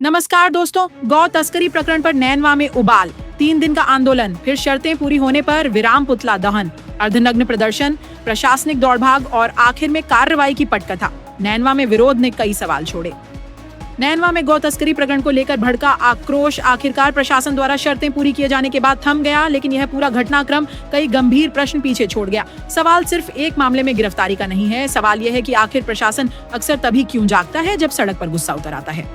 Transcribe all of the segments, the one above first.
नमस्कार दोस्तों, गौ तस्करी प्रकरण पर नैनवा में उबाल, 3 दिन का आंदोलन, फिर शर्तें पूरी होने पर विराम पुतला दहन, अर्धनग्न प्रदर्शन, प्रशासनिक दौड़भाग और आखिर में कार्रवाई की पटकथा। नैनवा में विरोध ने कई सवाल छोड़े। नैनवा में गौ तस्करी प्रकरण को लेकर भड़का आक्रोश आखिरकार प्रशासन द्वारा शर्तें पूरी किए जाने के बाद थम गया, लेकिन यह पूरा घटनाक्रम कई गंभीर प्रश्न पीछे छोड़ गया। सवाल सिर्फ एक मामले में गिरफ्तारी का नहीं है, सवाल यह है कि आखिर प्रशासन अक्सर तभी क्यों जागता है जब सड़क पर गुस्सा उतर आता है।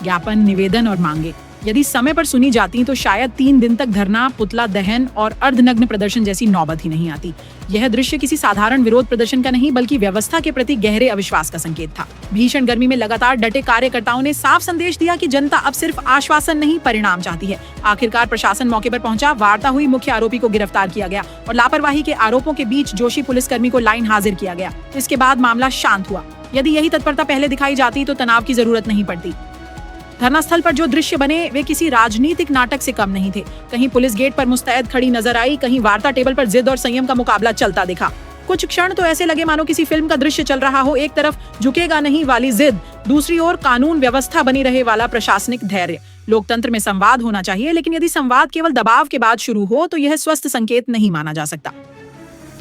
ज्ञापन, निवेदन और मांगे यदि समय पर सुनी जाती तो शायद 3 दिन तक धरना, पुतला दहन और अर्धनग्न प्रदर्शन जैसी नौबत ही नहीं आती। यह दृश्य किसी साधारण विरोध प्रदर्शन का नहीं बल्कि व्यवस्था के प्रति गहरे अविश्वास का संकेत था। भीषण गर्मी में लगातार डटे कार्यकर्ताओं ने साफ संदेश दिया कि जनता अब सिर्फ आश्वासन नहीं, परिणाम चाहती है। आखिरकार प्रशासन मौके पर पहुंचा, वार्ता हुई, मुख्य आरोपी को गिरफ्तार किया गया और लापरवाही के आरोपों के बीच जोशी पुलिसकर्मी को लाइन हाजिर किया गया। इसके बाद मामला शांत हुआ। यदि यही तत्परता पहले दिखाई जाती तो तनाव की जरूरत नहीं पड़ती। धरना स्थल पर जो दृश्य बने वे किसी राजनीतिक नाटक से कम नहीं थे। कहीं पुलिस गेट पर मुस्तैद खड़ी नजर आई, कहीं वार्ता टेबल पर जिद और संयम का मुकाबला चलता दिखा। कुछ क्षण तो ऐसे लगे मानो किसी फिल्म का दृश्य चल रहा हो। एक तरफ झुकेगा नहीं वाली जिद, दूसरी ओर कानून व्यवस्था बनी रहे वाला प्रशासनिक धैर्य। लोकतंत्र में संवाद होना चाहिए, लेकिन यदि संवाद केवल दबाव के बाद शुरू हो तो यह स्वस्थ संकेत नहीं माना जा सकता।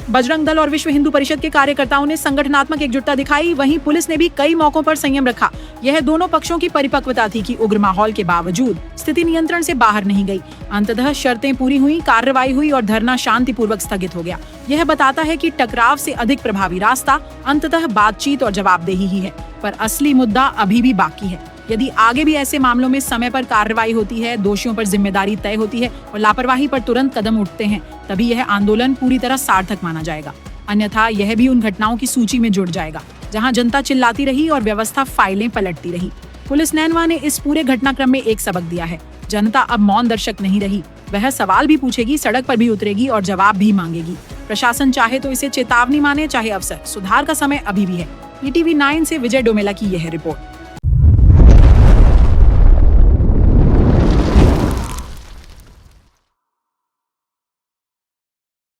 बजरंग दल और विश्व हिंदू परिषद के कार्यकर्ताओं ने संगठनात्मक एकजुटता दिखाई, वहीं पुलिस ने भी कई मौकों पर संयम रखा। यह दोनों पक्षों की परिपक्वता थी कि उग्र माहौल के बावजूद स्थिति नियंत्रण से बाहर नहीं गई। अंततः शर्तें पूरी हुई, कार्रवाई हुई और धरना शांतिपूर्वक स्थगित हो गया। यह बताता है कि टकराव से अधिक प्रभावी रास्ता अंततः बातचीत और जवाबदेही ही है। पर असली मुद्दा अभी भी बाकी है। यदि आगे भी ऐसे मामलों में समय पर कार्रवाई होती है, दोषियों पर जिम्मेदारी तय होती है और लापरवाही पर तुरंत कदम उठते हैं, तभी यह आंदोलन पूरी तरह सार्थक माना जाएगा। अन्यथा यह भी उन घटनाओं की सूची में जुड़ जाएगा जहां जनता चिल्लाती रही और व्यवस्था फाइलें पलटती रही। पुलिस नैनवा ने इस पूरे घटनाक्रम में एक सबक दिया है। जनता अब मौन दर्शक नहीं रही, वह सवाल भी पूछेगी, सड़क पर भी उतरेगी और जवाब भी मांगेगी। प्रशासन चाहे तो इसे चेतावनी माने, चाहे अवसर। सुधार का समय अभी भी है। ETV 9 से विजय डोमेला की यह रिपोर्ट।